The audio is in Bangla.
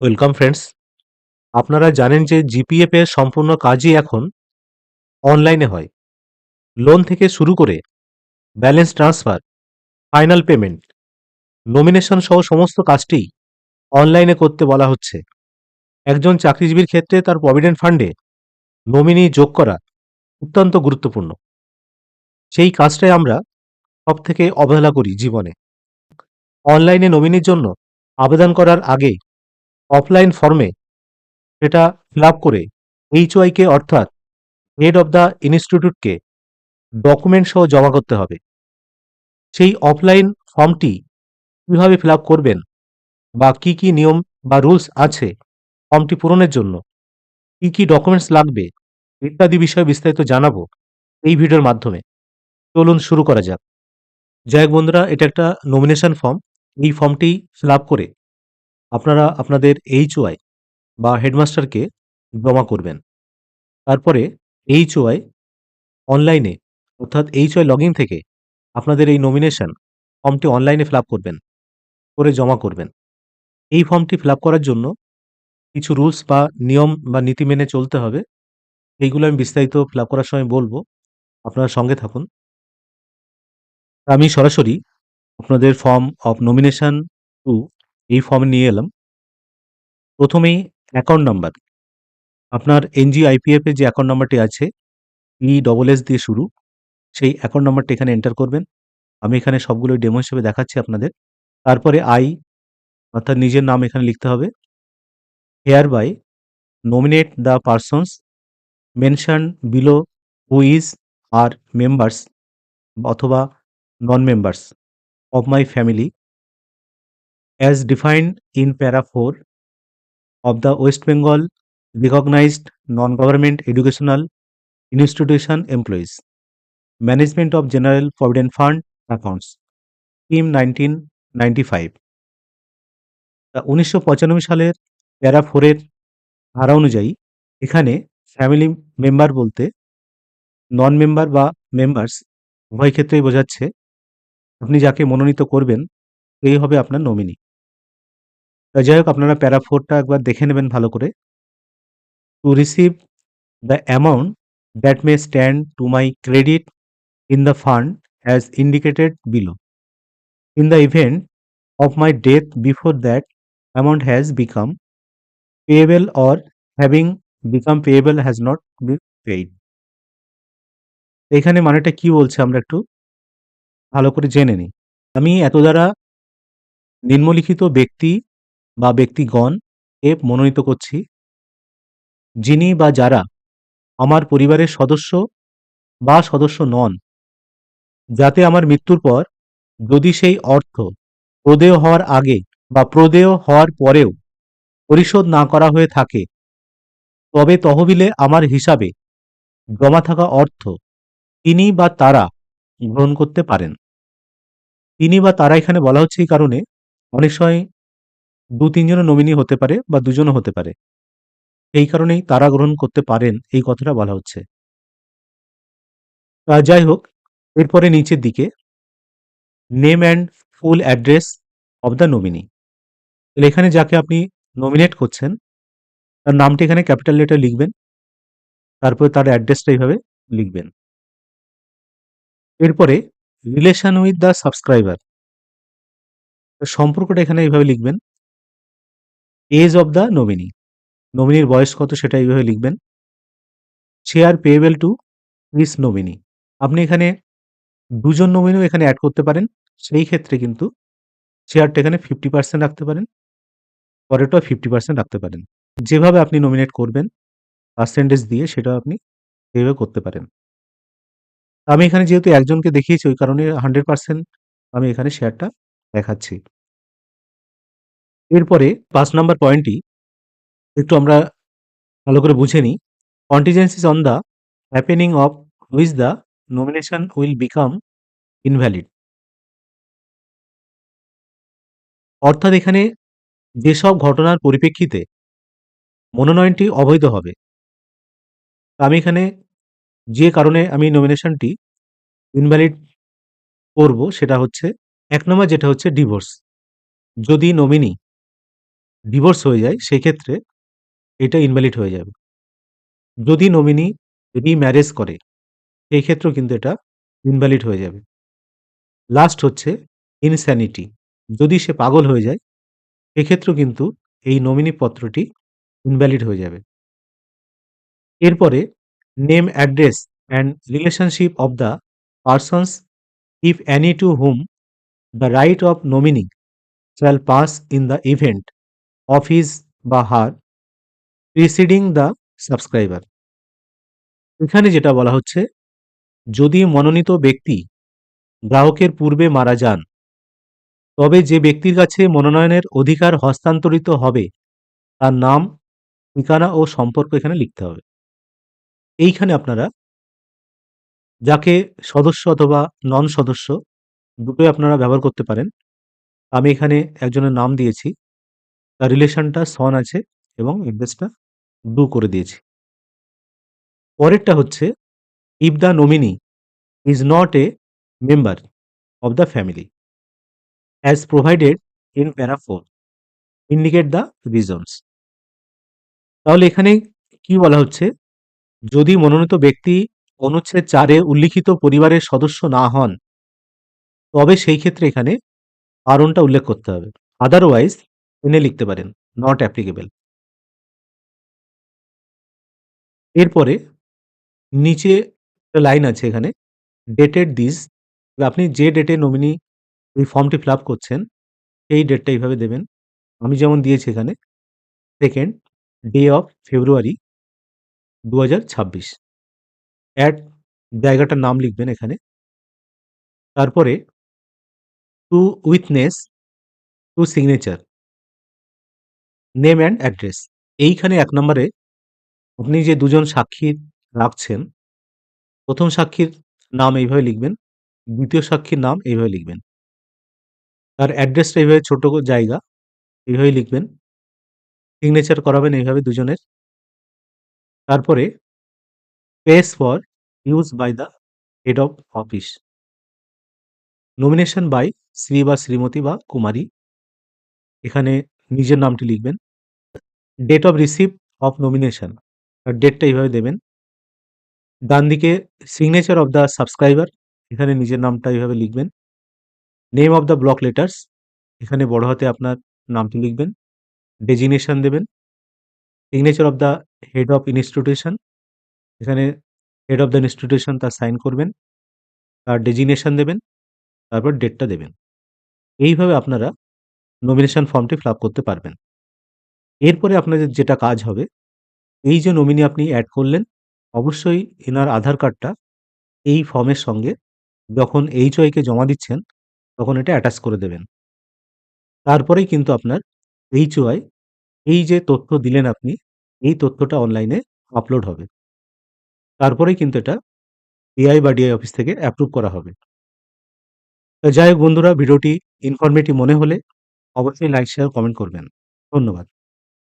Welcome friends. আপনারা জানেন যে জিপিএফ এর সম্পূর্ণ কাজই এখন অনলাইনে হয়। লোন থেকে শুরু করে balance transfer, final payment, nomination সহ সমস্ত কাজটি অনলাইনে করতে বলা হচ্ছে। একজন চাকরিজীবীর ক্ষেত্রে তার প্রভিডেন্ট ফান্ডে নমিনি যোগ করা অত্যন্ত গুরুত্বপূর্ণ। সেই কাজটাই আমরা সবথেকে অবহেলা করি জীবনে। অনলাইনে নমিনির জন্য আবেদন করার আগে অফলাইন ফর্মে সেটা ফিল আপ করে এইচওয়াইকে অর্থাৎ হেড অব দ্য ইনস্টিটিউটকে ডকুমেন্ট সহ জমা করতে হবে। সেই অফলাইন ফর্মটি কিভাবে ফিল আপ করবেন বা কি কি নিয়ম বা রুলস আছে ফর্মটি পূরণের জন্য, কি কি ডকুমেন্টস লাগবে ইত্যাদি বিষয়ে বিস্তারিত জানাবো এই ভিডিওর মাধ্যমে। চলুন শুরু করা যাক। যাই হোক বন্ধুরা, এটা একটা নমিনেশন ফর্ম। এই ফর্মটি ফিল আপ করে আপনারা আপনাদের এইচওয়াই বা হেডমাস্টারকে জমা করবেন। তারপরে এইচওয়াই অনলাইনে অর্থাৎ এইচওয়াই লগ ইন থেকে আপনাদের এই নমিনেশন ফর্মটি অনলাইনে ফিল আপ করবেন, করে জমা করবেন। এই ফর্মটি ফিল আপ করার জন্য কিছু রুলস বা নিয়ম বা নীতি মেনে চলতে হবে। এইগুলো আমি বিস্তারিত ফিল আপ করার সময় বলবো। আপনারা সঙ্গে থাকুন। আমি সরাসরি আপনাদের ফর্ম অফ নমিনেশন 2 এই ফর্ম নিয়ে এলাম। প্রথমেই অ্যাকাউন্ট নাম্বার। আপনার এনজিআইপিএফ এর যে অ্যাকাউন্ট নাম্বারটি আছে, ESS দিয়ে শুরু, সেই অ্যাকাউন্ট নাম্বারটা এখানে এন্টার করবেন। আমি এখানে সবগুলো ডেমো হিসেবে দেখাচ্ছি আপনাদের। তারপরে অর্থাৎ নিজের নাম এখানে লিখতে হবে। Hereby nominate the persons mentioned below who is are members অথবা নন members of my family as defined in para 4 of the West Bengal recognized non-government educational institution employees, management of general provident fund accounts, scheme 1995। 1995 সালের প্যারা 4 এর ধারা অনুযায়ী এখানে ফ্যামিলি মেম্বার বলতে নন মেম্বার বা মেম্বার্স উভয় ক্ষেত্রেই বোঝাচ্ছে। আপনি যাকে মনোনীত করবেন সেই হবে আপনার নমিনি। যাই হোক, আপনারা প্যারা 4 টা একবার দেখে নেবেন ভালো করে। To receive the amount that may stand to my credit in the fund as indicated below. In the event of my death before that amount has become payable or having become payable has not been paid. এখানে মানেটা কি বলছে আমরা একটু ভালো করে জেনে নিই। আমি এত দ্বারা নিম্নলিখিত ব্যক্তি বা ব্যক্তিগণ এ মনোনীত করছি, যিনি বা যারা আমার পরিবারের সদস্য বা সদস্য নন, যাতে আমার মৃত্যুর পর যদি সেই অর্থ প্রদেয় হওয়ার আগে বা প্রদেয় হওয়ার পরেও পরিশোধ না করা হয়ে থাকে, তবে তহবিলে আমার হিসাবে জমা থাকা অর্থ তিনি বা তারা গ্রহণ করতে পারেন। তিনি বা তারা এখানে বলা হচ্ছে এই কারণে, অনেক সময় 2-3 জনের নমিনি হতে পারে বা দুজনও হতে পারে। এই কারণেই তারা গ্রহণ করতে পারেন এই কথাটা বলা হচ্ছে। যাই হোক, এরপরে নিচের দিকে name and full address of the nominee. তাহলে এখানে যাকে আপনি নমিনেট করছেন তার নামটি এখানে ক্যাপিটাল লেটার লিখবেন, তারপরে তার অ্যাড্রেসটা এইভাবে লিখবেন। এরপরে রিলেশন উইথ দ্য সাবস্ক্রাইবার, সম্পর্কটা এখানে এইভাবে লিখবেন। এজ অব দ্য নমিনি, নমিনির বয়স কত সেটা এইভাবে লিখবেন। Share payable to this nominee, আপনি এখানে দুজন নমিনিও এখানে অ্যাড করতে পারেন। সেই ক্ষেত্রে কিন্তু শেয়ারটা এখানে 50% রাখতে পারেন, পরেরটাও 50% রাখতে পারেন। যেভাবে আপনি নমিনেট করবেন পার্সেন্টেজ দিয়ে সেটাও আপনি সেইভাবে করতে পারেন। আমি এখানে যেহেতু একজনকে দেখিয়েছি ওই কারণে 100% আমি এখানে শেয়ারটা দেখাচ্ছি। এরপরে 5 নাম্বার পয়েন্টটি একটু আমরা ভালো করে বুঝে নিই। Contingencies on the happening of which the nomination will become invalid. অর্থাৎ এখানে যেসব ঘটনার পরিপ্রেক্ষিতে মনোনয়নটি অবৈধ হবে, আমি এখানে যে কারণে আমি নমিনেশনটি ইনভ্যালিড করব সেটা হচ্ছে 1 নম্বর, যেটা হচ্ছে ডিভোর্স। যদি নমিনি ডিভোর্স হয়ে যায় সেক্ষেত্রে এটা ইনভ্যালিড হয়ে যাবে। যদি নমিনি রিম্যারেজ করে সেই ক্ষেত্রেও কিন্তু এটা ইনভ্যালিড হয়ে যাবে। লাস্ট হচ্ছে ইনস্যানিটি। যদি সে পাগল হয়ে যায় সেক্ষেত্রেও কিন্তু এই নমিনি পত্রটি ইনভ্যালিড হয়ে যাবে। এরপরে name, address and relationship of the persons if any to whom the right of nominee shall pass in the event of his বা হার প্রিসিডিং দ্য সাবস্ক্রাইবার। এখানে যেটা বলা হচ্ছে, যদি মনোনীত ব্যক্তি গ্রাহকের পূর্বে মারা যান, তবে যে ব্যক্তির কাছে মনোনয়নের অধিকার হস্তান্তরিত হবে তার নাম, ঠিকানা ও সম্পর্ক এখানে লিখতে হবে। এইখানে আপনারা যাকে সদস্য অথবা নন সদস্য দুটোই আপনারা ব্যবহার করতে পারেন। আমি এখানে একজনের নাম দিয়েছি, তার রিলেশনটা সন আছে এবং অ্যাড্রেসটা ডু করে দিয়েছি। পরেরটা হচ্ছে, if the nominee is not a member of the family as provided in প্যারা 4 ইন্ডিকেট দ্য রিজনস। তাহলে এখানে কি বলা হচ্ছে, যদি মনোনীত ব্যক্তি অনুচ্ছেদ 4 এ উল্লিখিত পরিবারের সদস্য না হন, তবে সেই ক্ষেত্রে এখানে কারণটা উল্লেখ করতে হবে। আদারওয়াইজ এনে লিখতে পারেন, নট অ্যাপ্লিকেবল। এরপরে নিচে একটা লাইন আছে এখানে, ডেটেড দিস। আপনি যে ডেটে নমিনি এই ফর্মটি ফিল আপ করছেন সেই ডেটটা এইভাবে দেবেন। আমি যেমন দিয়েছি এখানে 2nd day of February 2026। At জায়গাটার নাম লিখবেন এখানে। তারপরে two witness, two signature, name and address. এইখানে 1 নম্বরে আপনি যে দুজন সাক্ষী রাখছেন, প্রথম সাক্ষীর নাম এইভাবে লিখবেন, দ্বিতীয় সাক্ষীর নাম এইভাবে লিখবেন। তার অ্যাড্রেসটা এইভাবে ছোট জায়গা এইভাবে লিখবেন। সিগনেচার করাবেন এইভাবে দুজনের। তারপরে place for use by the head of office, nomination by Shri বা শ্রীমতী বা কুমারী, এখানে নিজের নামটি লিখবেন। Date of receipt of nomination, আর ডেটটা এইভাবে দেবেন। ডান দিকে সিগনেচার অফ দ্য সাবস্ক্রাইবার, এখানে নিজের নামটা এইভাবে লিখবেন। Name of the block letters, এখানে বড় হাতে আপনার নামটি লিখবেন, ডেজিগনেশন দেবেন। Signature of the head of institution, এখানে হেড অফ দ্য ইনস্টিটিউশন তার সাইন করবেন, তার ডেজিগনেশন দেবেন, তারপর ডেটটা দেবেন। এইভাবে আপনারা নমিনেশন ফর্মটি ফিল আপ করতে পারবেন। এরপরে আপনাদের যেটা কাজ হবে, এই যে নমিনি আপনি অ্যাড করলেন, অবশ্যই এনার আধার কার্ডটা এই ফর্মের সঙ্গে যখন HOI কে জমা দিচ্ছেন তখন এটা অ্যাটাচ করে দেবেন। তারপরেই কিন্তু আপনার HOI এই যে তথ্য দিলেন আপনি, এই তথ্যটা অনলাইনে আপলোড হবে। তারপরেই কিন্তু এটা PI বা DI অফিস থেকে অ্যাপ্রুভ করা হবে। তো যাই হোক বন্ধুরা, ভিডিওটি ইনফরমেটিভ মনে হলে অবশ্যই লাইক, শেয়ার, কমেন্ট করবেন। ধন্যবাদ।